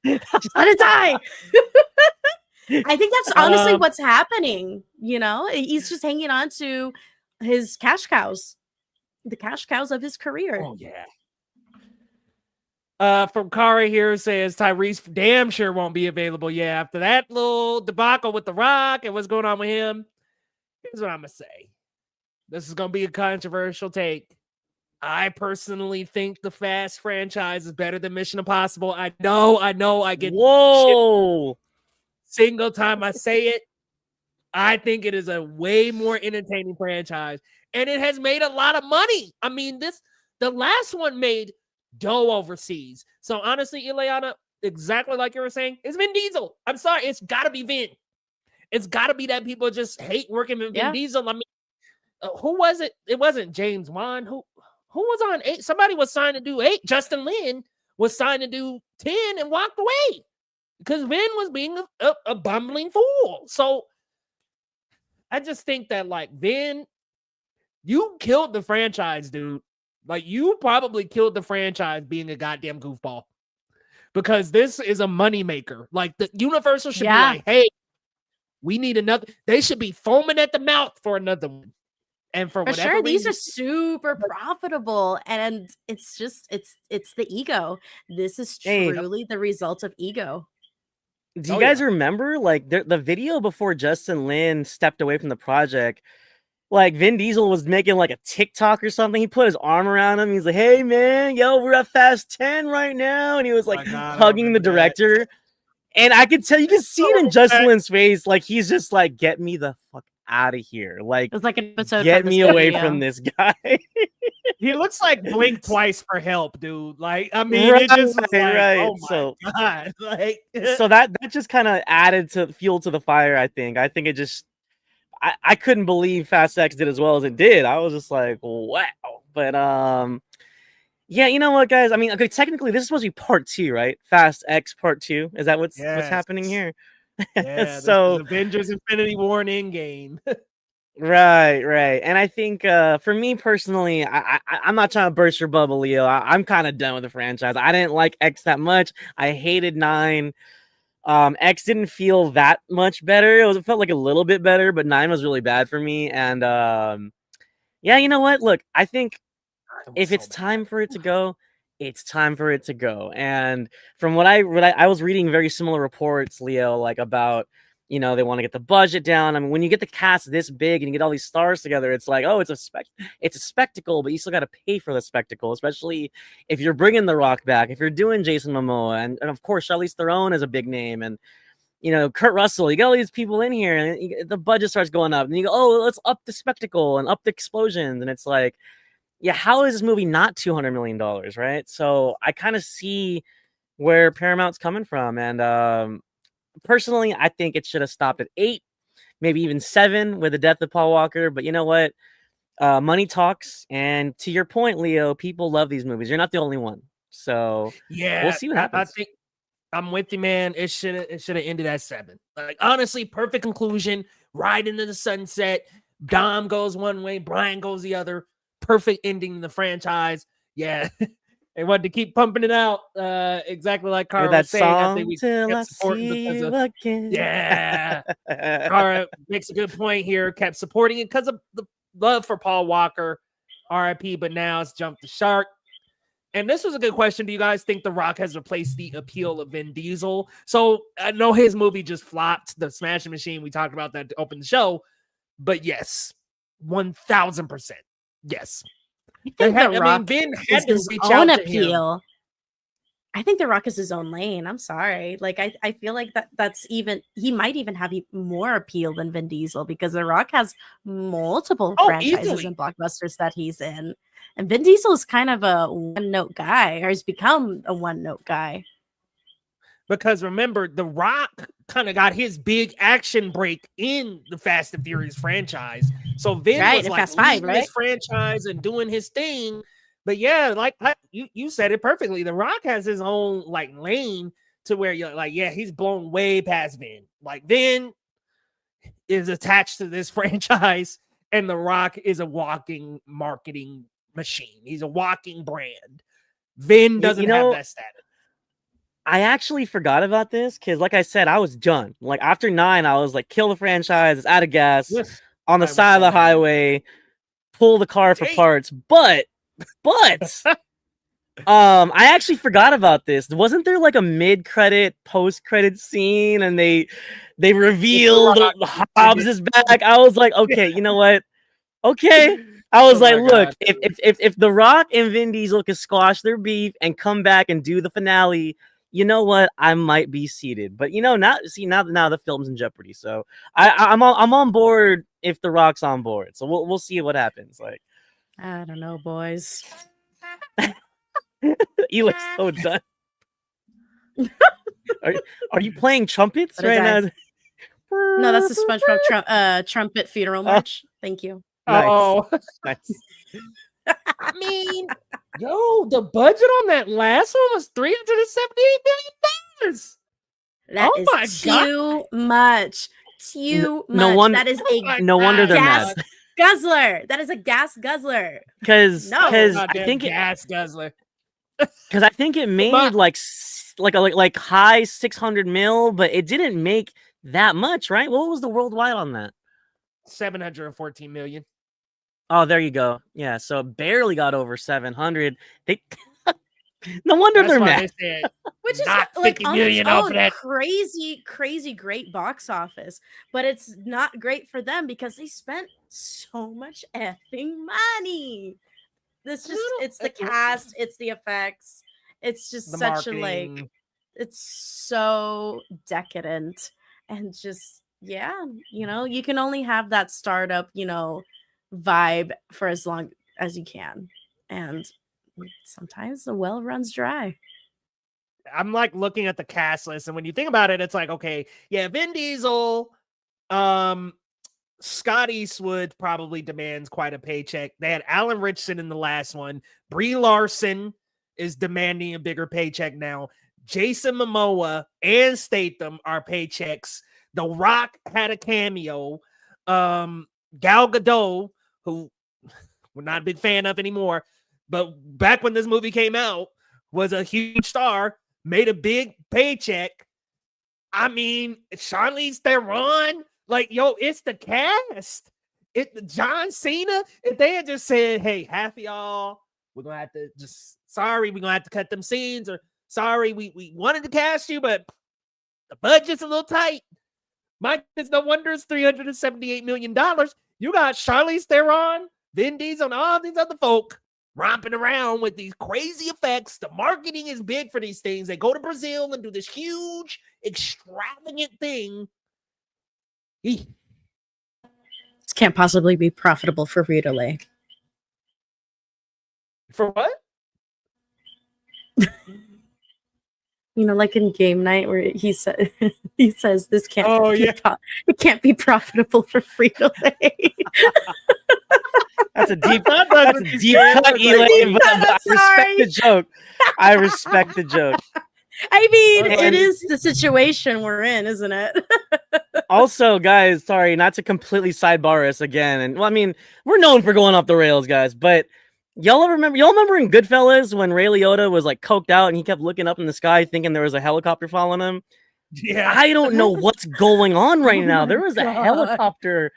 Just let it die. I think that's honestly what's happening. He's just hanging on to his cash cows, the cash cows of his career. Oh yeah. From Kara here says Tyrese damn sure won't be available. Yeah, after that little debacle with The Rock and what's going on with him. Here's what I'm gonna say. This is gonna be a controversial take. I personally think the Fast franchise is better than Mission Impossible. I know. I get whoa. Single time I say it, I think it is a way more entertaining franchise, and it has made a lot of money. I mean, the last one made dough overseas. So honestly, Ileana, exactly like you were saying, it's Vin Diesel. I'm sorry, it's got to be Vin. It's got to be that people just hate working with Vin Diesel. I mean, who was it? It wasn't James Wan. Who was on 8? Somebody was signed to do 8. Justin Lin was signed to do 10 and walked away because Vin was being a bumbling fool. So I just think that, like, Vin, you killed the franchise, dude. Like, you probably killed the franchise being a goddamn goofball, because this is a moneymaker. Like, the Universal should be like, hey, we need another. They should be foaming at the mouth for another one. And for whatever reason, these are super profitable, and it's the ego. This is truly the result of ego. Do you guys remember, like, the video before Justin Lin stepped away from the project? Like, Vin Diesel was making like a TikTok or something. He put his arm around him. He's like, "Hey man, yo, we're at Fast 10 right now," and he was like hugging the director. That. And I could tell, you can see it in Justin Lin's face, like he's just like, "Get me the fuck out of here!" Like, it was like an episode. Get me away from this guy. He looks like Blink Twice for help, dude. Like, I mean, it just was like, oh my god, like, so that just kind of added to fuel to the fire. I think it just, I couldn't believe Fast X did as well as it did. I was just like, wow. But yeah, you know what, guys? I mean, okay, technically this is supposed to be part 2, right? Fast X part 2. Is that what's happening here? Yeah. So Avengers Infinity War and Endgame. Right. And I think for me personally, I'm not trying to burst your bubble, Leo. I'm kind of done with the franchise. I didn't like X that much. I hated 9. X didn't feel that much better. It felt like a little bit better, but 9 was really bad for me. And yeah, you know what? Look, I think if it's time for it to go, it's time for it to go. And from what I was reading very similar reports, Leo, like about, you know, they want to get the budget down. I mean, when you get the cast this big and you get all these stars together, it's like, oh, it's a spectacle, but you still got to pay for the spectacle, especially if you're bringing The Rock back, if you're doing Jason Momoa, and of course, Charlize Theron is a big name, and, you know, Kurt Russell, you got all these people in here, and the budget starts going up, and you go, oh, let's up the spectacle and up the explosions, and it's like, yeah, how is this movie not $200 million, right? So I kind of see where Paramount's coming from, and personally, I think it should have stopped at 8, maybe even 7 with the death of Paul Walker. But you know what? Money talks, and to your point, Leo, people love these movies. You're not the only one, so we'll Yeah, see what I happens. think I'm with you, man. It should have ended at 7. Like, honestly, perfect conclusion. Right into the sunset. Dom goes one way, Brian goes the other. Perfect ending in the franchise. Yeah. They wanted to keep pumping it out. Exactly like Hear Cara that was saying. I think song we till I kept supporting see because you of again. yeah. Cara makes a good point here. Kept supporting it because of the love for Paul Walker. RIP, but now it's jumped the shark. And this was a good question. Do you guys think The Rock has replaced the appeal of Vin Diesel? So I know his movie just flopped, The Smashing Machine. We talked about that to open the show. But yes, 1000%. Yes. I think The Rock Vin is had to his reach own out to him. appeal. I think The Rock is his own lane. I'm sorry. Like I feel like that's even he might even have more appeal than Vin Diesel because The Rock has multiple franchises easily. and blockbusters that he's in. And Vin Diesel is kind of a one-note guy, or has become a one-note guy. Because remember, The Rock kind of got his big action break in the Fast and Furious franchise. So Vin was like Fast 5, leading his franchise and doing his thing. But yeah, like you said it perfectly. The Rock has his own like lane to where you're like, yeah, he's blown way past Vin. Like Vin is attached to this franchise, and The Rock is a walking marketing machine. He's a walking brand. Vin doesn't have that status. I actually forgot about this because, like I said, I was done. Like after 9, I was like, kill the franchise. It's out of gas on the side of the highway. Pull the car for parts. But I actually forgot about this. Wasn't there like a mid-credit, post-credit scene, and they revealed Hobbs is back? I was like, okay, you know what? Okay. I was like, look, if The Rock and Vin Diesel can squash their beef and come back and do the finale, you know what? I might be seated. But now the film's in jeopardy. So I'm on board if The Rock's on board. So we'll see what happens. Like, I don't know, boys. You look so done. Are you playing trumpets right now? No, that's the SpongeBob trumpet funeral march. Thank you. Nice. Oh, nice. I mean, yo, the budget on that last one was $378 million. That is too much. Too much. No wonder. That is no wonder they're gas mad. guzzler. That is a gas guzzler. Because I think gas guzzler. Because I think it made like high 600 mil, but it didn't make that much, right? What was the worldwide on that? 714 million. Oh, there you go. Yeah, so it barely got over 700. No wonder they're mad. Which is not like 50 million off of that. Crazy great box office, but it's not great for them because they spent so much effing money. It's the cast, it's the effects, it's just the such marketing. a like, it's so decadent and just you can only have that startup vibe for as long as you can, and sometimes the well runs dry. I'm like looking at the cast list, and when you think about it, it's like, okay, yeah, Vin Diesel, Scott Eastwood probably demands quite a paycheck. They had Alan Ritchson in the last one. Brie Larson is demanding a bigger paycheck now. Jason Momoa and Statham are paychecks. The Rock had a cameo. Gal Gadot, who we're not a big fan of anymore, but back when this movie came out, was a huge star, made a big paycheck. I mean, Charlize Theron, like, yo, it's the cast. John Cena, if they had just said, hey, half of y'all, we're going to have to we're going to have to cut them scenes, or sorry, we wanted to cast you, but the budget's a little tight. It's no wonder it's $378 million. You got Charlize Theron, Vin Diesel, and all these other folk romping around with these crazy effects. The marketing is big for these things. They go to Brazil and do this huge, extravagant thing. This can't possibly be profitable for Frito-Lay. For what? You know, like in game night where he said he says this can't it can't be profitable for Frito-Lay. That's a deep That's cut, Elaine, but I respect the joke. I respect the joke. I mean, it is the situation we're in, isn't it? Also, guys, sorry, not to completely sidebar us again. And well, I mean, we're known for going off the rails, guys, but y'all remember in Goodfellas when Ray Liotta was like coked out and he kept looking up in the sky thinking there was a helicopter following him? Yeah. I don't know what's going on right now. There was a helicopter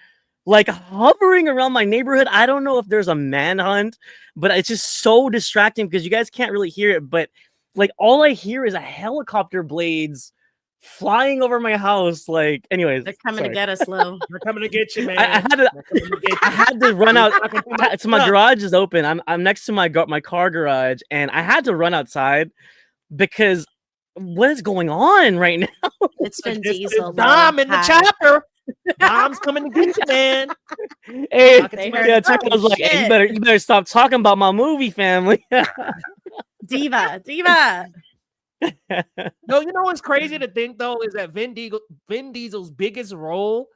like hovering around my neighborhood. I don't know if there's a manhunt, but it's just so distracting because you guys can't really hear it. But like all I hear is a helicopter blades flying over my house. Like, anyways, they're coming to get us, Lo. They're coming to get you, man. I had to run out. So my garage is open. I'm next to my car garage, and I had to run outside because what is going on right now? It's Vin Diesel. Dom in the chopper. Dom's coming to get you, man. Hey, Chuck was like, hey, you better stop talking about my movie, family. Diva. No, you know what's crazy to think though is that Vin Diesel's biggest role,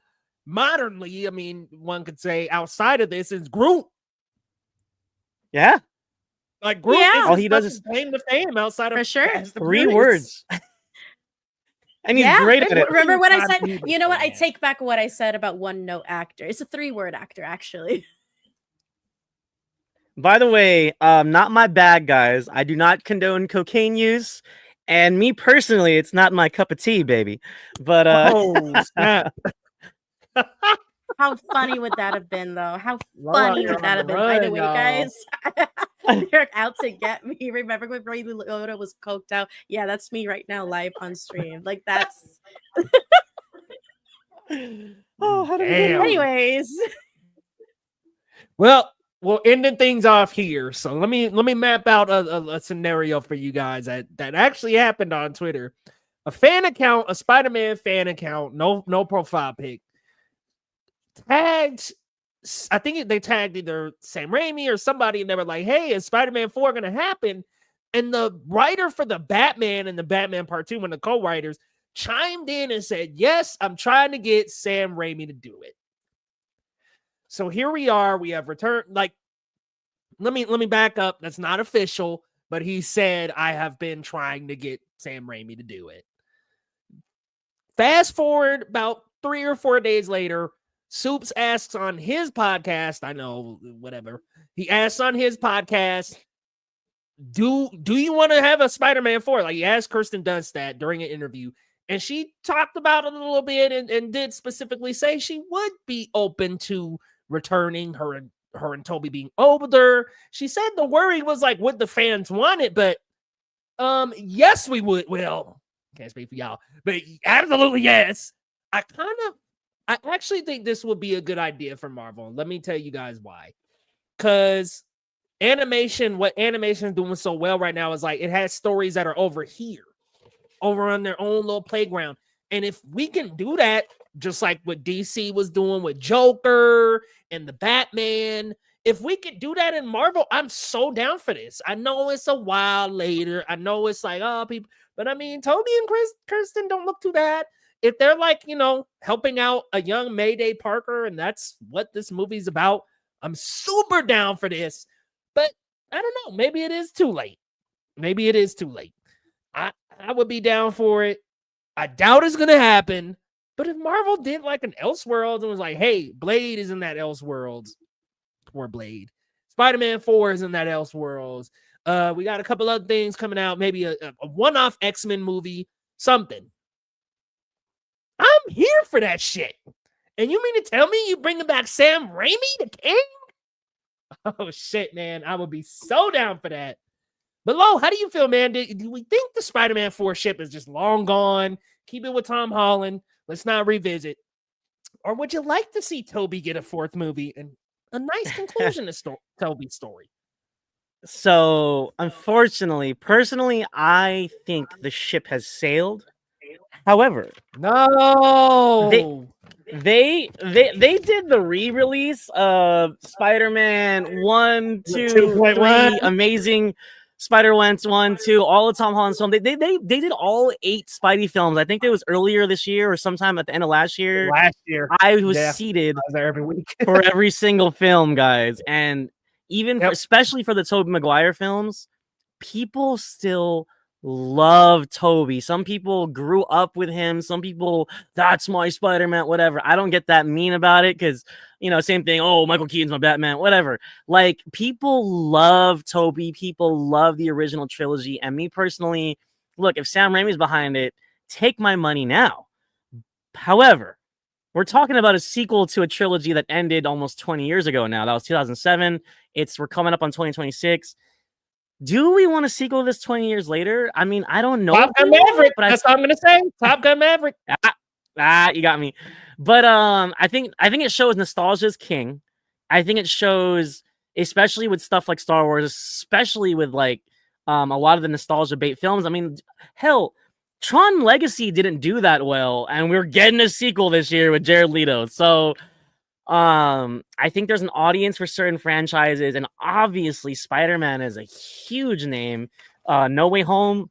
modernly, I mean, one could say outside of this, is Groot. Yeah, like Groot. Yeah. All he does is claim the fame outside of for sure 3 words. And he's great at it. Remember what I said? You know what? I take back what I said about one note actor. It's a 3-word actor, actually. By the way, not my bag, guys. I do not condone cocaine use. And me personally, it's not my cup of tea, baby. But oh, snap. How funny would that have been, though? How funny would that have been? By the way, guys, they're out to get me. Remember when Ray Liotta was coked out? Yeah, that's me right now, live on stream. Like that's. Oh, how do we get anyways. Well, we're ending things off here. So let me map out a scenario for you guys that actually happened on Twitter. A fan account, a Spider-Man fan account, no profile pic, tagged, I think they tagged either Sam Raimi or somebody, and they were like, hey, is Spider-Man 4 going to happen? And the writer for the Batman and the Batman Part 2, one of the co-writers, chimed in and said, yes, I'm trying to get Sam Raimi to do it. So here we are. We have returned. Like, let me back up. That's not official, but he said, I have been trying to get Sam Raimi to do it. Fast forward about 3 or 4 days later, Soups asks on his podcast, I know, whatever. He asks on his podcast, do you want to have a Spider-Man 4? Like, he asked Kirsten Dunst that during an interview, and she talked about it a little bit and did specifically say she would be open to returning, her and Tobey being older. She said the worry was like, would the fans want it? But yes, we would. Well, can't speak for y'all, but absolutely yes. I actually think this would be a good idea for Marvel. Let me tell you guys why. Because what animation is doing so well right now is like it has stories that are over here, over on their own little playground. And if we can do that, just like what DC was doing with Joker and the Batman, if we could do that in Marvel, I'm so down for this. I know it's a while later. I know it's like, oh, people, but I mean, Tobey and Kirsten don't look too bad. If they're like, helping out a young Mayday Parker, and that's what this movie's about, I'm super down for this. But I don't know. Maybe it is too late. I would be down for it. I doubt it's going to happen. But if Marvel did like an Elseworlds and was like, hey, Blade is in that Elseworlds. Poor Blade. Spider-Man 4 is in that Elseworlds. We got a couple other things coming out. Maybe a one-off X-Men movie. Something. I'm here for that shit. And you mean to tell me you bringing back Sam Raimi, the King? Oh, shit, man. I would be so down for that. But, Lo, how do you feel, man? Do we think the Spider-Man 4 ship is just long gone? Keep it with Tom Holland. Let's not revisit. Or would you like to see Tobey get a 4th movie and a nice conclusion to Tobey's story? So, unfortunately, personally, I think the ship has sailed. However, no, they did the re-release of Spider-Man 1, 2, 3, Amazing Spider-Wentz 1, 2, all of Tom Holland's films. They did all 8 Spidey films. I think it was earlier this year or sometime at the end of last year. Last year, I was yeah, seated I was there every week. for every single film, guys. And even Yep. especially for the Tobey Maguire films, people still love Toby. Some people grew up with him. Some people, that's my Spider-Man, whatever. I don't get that mean about it because, you know, same thing. Oh, Michael Keaton's my Batman, whatever. Like, people love Toby. People love the original trilogy. And me personally, look, if Sam Raimi's behind it, take my money now. However, we're talking about a sequel to a trilogy that ended almost 20 years ago now. That was 2007. We're coming up on 2026. Do we want a sequel to this 20 years later? I mean, I don't know. Top Gun Maverick. That's all I'm gonna say. Top Gun Maverick. You got me. But I think it shows nostalgia is king. I think it shows, especially with stuff like Star Wars, especially with like a lot of the nostalgia bait films. I mean, hell, Tron Legacy didn't do that well, and we're getting a sequel this year with Jared Leto. So I think there's an audience for certain franchises, and obviously Spider-Man is a huge name. No Way Home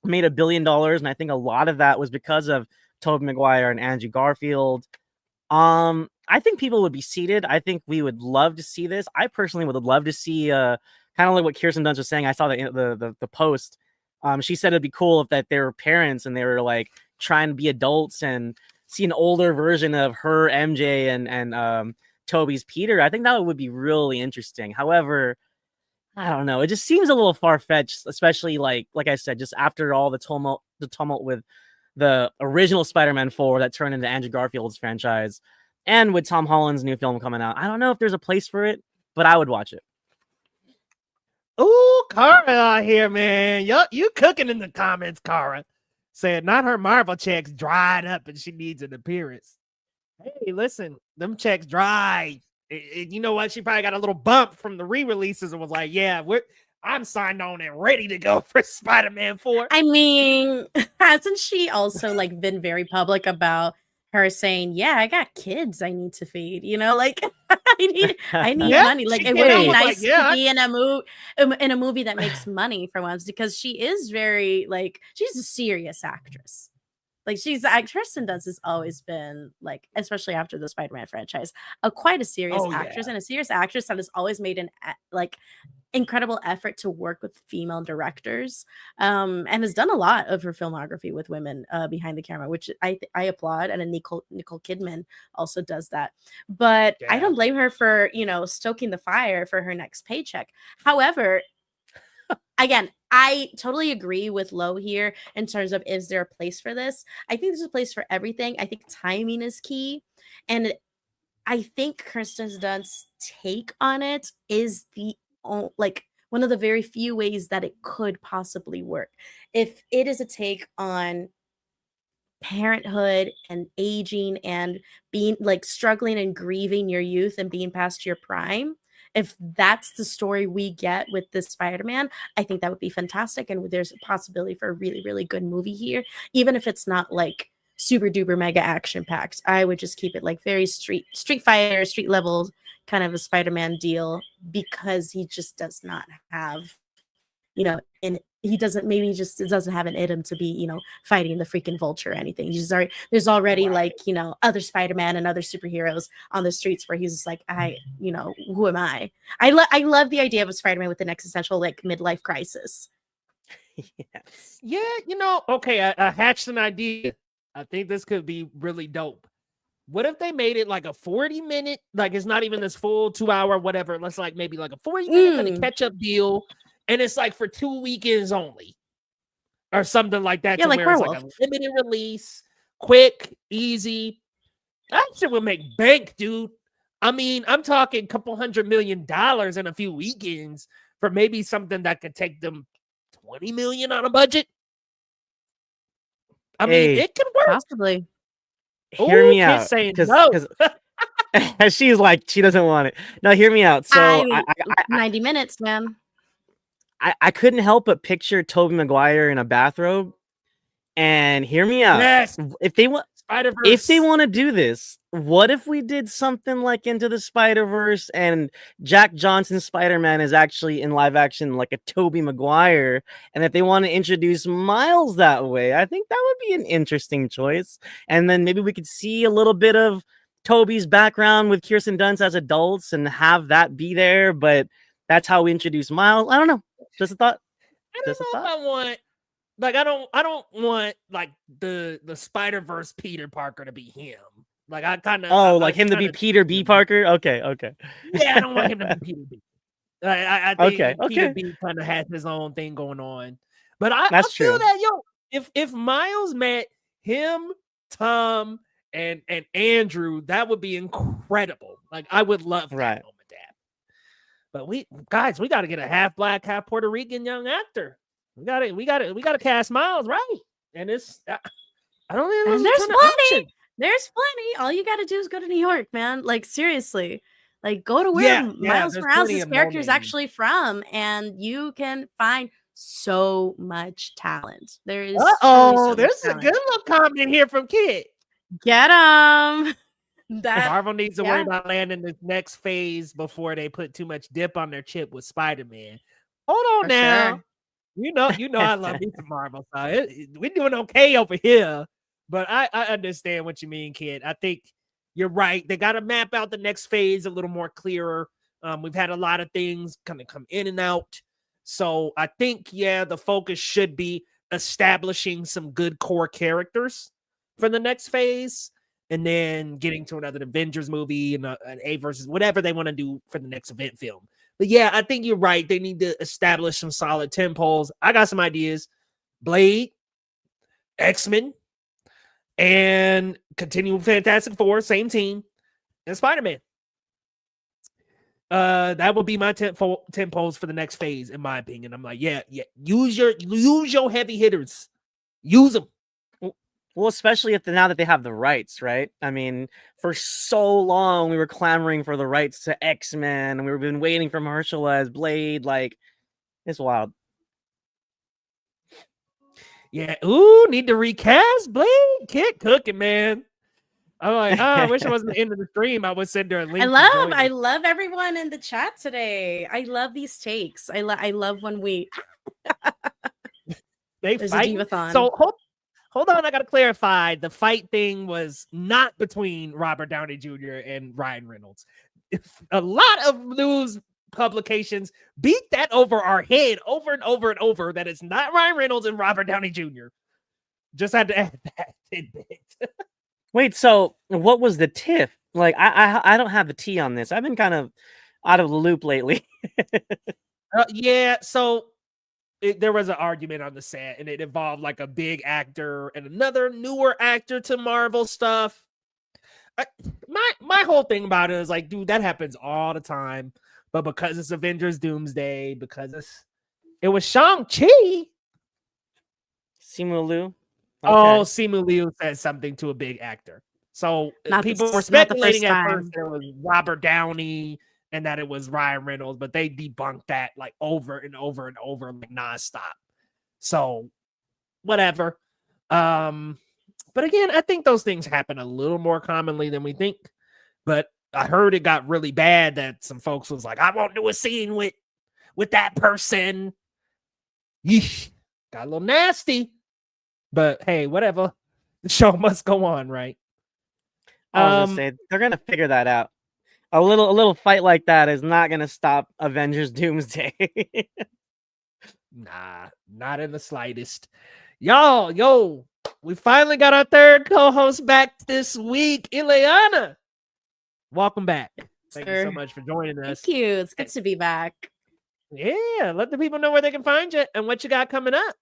made $1 billion, and I think a lot of that was because of Tobey Maguire and Andrew Garfield. I think people would be seated. I think we would love to see this. I personally would love to see kind of like what Kirsten Dunst was saying. I saw the post. She said it'd be cool if that they were parents and they were like trying to be adults and see an older version of her MJ and Toby's Peter. I think that would be really interesting. However, I don't know. It just seems a little far-fetched, especially like I said, just after all the tumult with the original Spider-Man 4 that turned into Andrew Garfield's franchise, and with Tom Holland's new film coming out. I don't know if there's a place for it, but I would watch it. Ooh, Cara out here, man. You cooking in the comments, Cara. Said not her Marvel checks dried up and she needs an appearance. Hey, listen, them checks dried. You know what? She probably got a little bump from the re-releases and was like, yeah, I'm signed on and ready to go for Spider-Man 4. I mean, hasn't she also like been very public about her saying, yeah, I got kids I need to feed, you know, like I need Yeah, money. Like she it came would out be with, nice like, yeah, to be in a movie that makes money for once, because she is very like, she's a serious actress. Like Kirsten Dunst has always been like, especially after the Spider-Man franchise, quite a serious actress, and a serious actress that has always made an like incredible effort to work with female directors, and has done a lot of her filmography with women behind the camera, which I applaud. And Nicole Kidman also does that. But I don't blame her for, you know, stoking the fire for her next paycheck. However, again, I totally agree with Lo here in terms of, is there a place for this? I think there's a place for everything. I think timing is key. And I think Kirsten Dunst's take on it is like one of the very few ways that it could possibly work. If it is a take on parenthood and aging and being like struggling and grieving your youth and being past your prime, if that's the story we get with this Spider-Man, I think that would be fantastic. And there's a possibility for a really, really good movie here, even if it's not like super duper mega action packed. I would just keep it like very street fighter, street level kind of a Spider-Man deal, because he just does not have, you know, and he doesn't have an item to be, you know, fighting the freaking Vulture or anything. There's already like, you know, other Spider-Man and other superheroes on the streets where he's just like, you know, who am I? I love the idea of a Spider-Man with an existential like midlife crisis. Yes. Yeah, you know, okay, I hatched an idea. I think this could be really dope. What if they made it like a 40-minute, like it's not even this full 2-hour, whatever. Let's like maybe like a 40-minute kind of catch-up deal. And it's like for 2 weekends only. Or something like that. Yeah, like where it's like a limited release, quick, easy. That shit will make bank, dude. I mean, I'm talking a couple $100 million in a few weekends for maybe something that could take them $20 million on a budget. I mean, it could work. Possibly. Hear me out. Saying no. She's like, she doesn't want it. No, hear me out. So I mean, 90 minutes, man. I couldn't help but picture Tobey Maguire in a bathrobe. And hear me out. Yes. If they want to do this, what if we did something like Into the Spider-Verse and Jack Johnson's Spider-Man is actually in live action like a Tobey Maguire, and if they want to introduce Miles that way, I think that would be an interesting choice. And then maybe we could see a little bit of Tobey's background with Kirsten Dunst as adults and have that be there, but that's how we introduce Miles. I don't know. Just a thought. I don't know if I want like I don't want like the Spider-Verse Peter Parker to be him. Like I kind of like him to be Peter B. Parker. Okay. Yeah, I don't want him to be Peter B. I think Peter okay. B kind of has his own thing going on. But I feel true. that if Miles met him, Tom, and Andrew, that would be incredible. Like I would love that moment to happen. But we got to get a half black, half Puerto Rican young actor. We got to cast Miles right. And it's I don't think there's plenty. There's plenty. All you got to do is go to New York, man. Like seriously. Like go to where Miles Morales' character is actually from, and you can find so much talent. There is there's a good little comment here from Kid. Get him. Marvel needs to worry about landing this next phase before they put too much dip on their chip with Spider-Man. Hold on now. Sure. You know I love me some Marvel. So we're doing okay over here. But I understand what you mean, Kid. I think you're right. They got to map out the next phase a little more clearer. We've had a lot of things kind of come in and out. So I think, the focus should be establishing some good core characters for the next phase and then getting to another Avengers movie and an A versus whatever they want to do for the next event film. But yeah, I think you're right. They need to establish some solid tentpoles. I got some ideas. Blade, X-Men, and continue Fantastic Four, same team, and Spider-Man. That would be my tentpoles for the next phase, in my opinion. I'm like, use your heavy hitters, use them. Well, especially now that they have the rights, right? I mean, for so long we were clamoring for the rights to X-Men, and we've been waiting for Mahershala as Blade. Like, it's wild. Yeah, need to recast Blade. Kid cooking, man. I'm like, I wish it wasn't the end of the stream. I would send her a link. I love everyone in the chat today. I love these takes. I love when we There's fight. A divathon. So hold on, I gotta clarify. The fight thing was not between Robert Downey Jr. and Ryan Reynolds. A lot of news publications beat that over our head over and over and over that it's not Ryan Reynolds and Robert Downey Jr. Just had to add that tidbit. Wait, so what was the tiff? Like, I don't have the tea on this. I've been kind of out of the loop lately. So there was an argument on the set, and it involved like a big actor and another newer actor to Marvel stuff. My whole thing about it is like, dude, that happens all the time. But because it's Avengers Doomsday, because it was Shang-Chi. Simu Liu. Okay. Oh, Simu Liu said something to a big actor. So people were speculating at first that it was Robert Downey and that it was Ryan Reynolds, but they debunked that like over and over and over, like nonstop. So whatever. But again, I think those things happen a little more commonly than we think. But I heard it got really bad that some folks was like, I won't do a scene with that person. Yeesh. Got a little nasty. But hey, whatever. The show must go on, right? I was gonna say they're gonna figure that out. A little fight like that is not gonna stop Avengers Doomsday. Nah, not in the slightest. Yo, we finally got our third co-host back this week, Ileana. Welcome back. Thank you so much for joining us. Thank you. It's good to be back. Yeah, let the people know where they can find you and what you got coming up.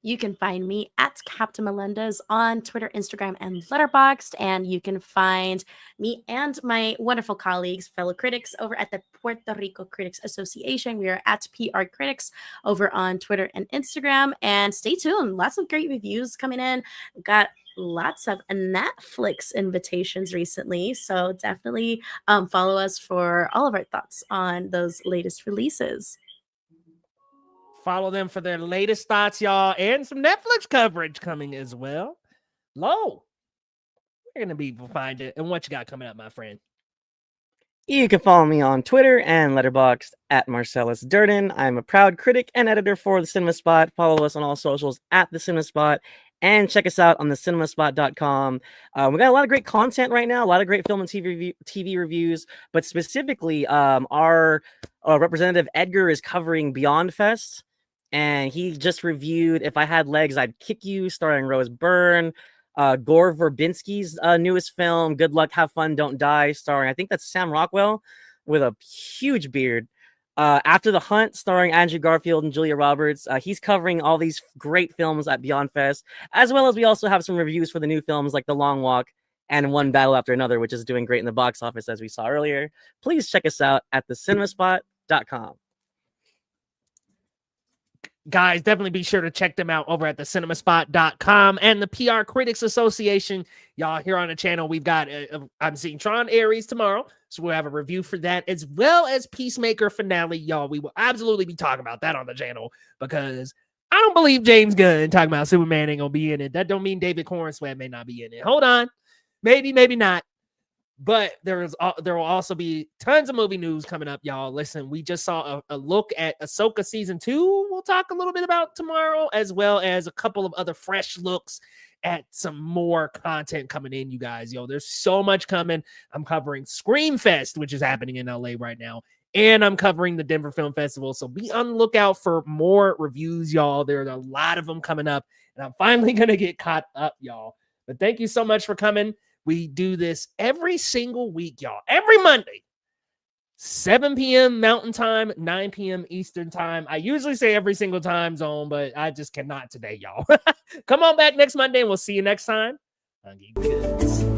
You can find me at Captain Melendez on Twitter, Instagram, and Letterboxd. And you can find me and my wonderful colleagues, fellow critics over at the Puerto Rico Critics Association. We are at PR Critics over on Twitter and Instagram. And stay tuned. Lots of great reviews coming in. We've got lots of Netflix invitations recently. So definitely follow us for all of our thoughts on those latest releases. Follow them for their latest thoughts, y'all, and some Netflix coverage coming as well. Lo. Where can the people find it? And what you got coming up, my friend? You can follow me on Twitter and Letterboxd at Marcellus Durden. I'm a proud critic and editor for The Cinema Spot. Follow us on all socials at The Cinema Spot. And check us out on thecinemaspot.com. We got a lot of great content right now, a lot of great film and TV reviews, but specifically our representative Edgar is covering Beyond Fest, and he just reviewed If I Had Legs, I'd Kick You, starring Rose Byrne. Gore Verbinski's newest film, Good Luck, Have Fun, Don't Die, starring, I think that's Sam Rockwell with a huge beard. After the Hunt, starring Andrew Garfield and Julia Roberts. He's covering all these great films at Beyond Fest, as well as we also have some reviews for the new films like The Long Walk and One Battle After Another, which is doing great in the box office, as we saw earlier. Please check us out at thecinemaspot.com. Guys, definitely be sure to check them out over at thecinemaspot.com and the PR Critics Association. Y'all, here on the channel, we've got, I'm seeing Tron Ares tomorrow, so we'll have a review for that, as well as Peacemaker finale. Y'all, we will absolutely be talking about that on the channel, because I don't believe James Gunn talking about Superman ain't gonna be in it. That don't mean David Corenswet may not be in it. Hold on. Maybe not. But there will also be tons of movie news coming up, y'all. Listen, we just saw a look at Ahsoka season 2. We'll talk a little bit about tomorrow, as well as a couple of other fresh looks at some more content coming in, you guys. Yo, there's so much coming. I'm covering Scream Fest, which is happening in LA right now, and I'm covering the Denver Film Festival. So be on the lookout for more reviews, y'all. There's a lot of them coming up, and I'm finally going to get caught up, y'all. But thank you so much for coming. We do this every single week, y'all. Every Monday, 7 p.m. Mountain Time, 9 p.m. Eastern Time. I usually say every single time zone, but I just cannot today, y'all. Come on back next Monday, and we'll see you next time on Geek Goods.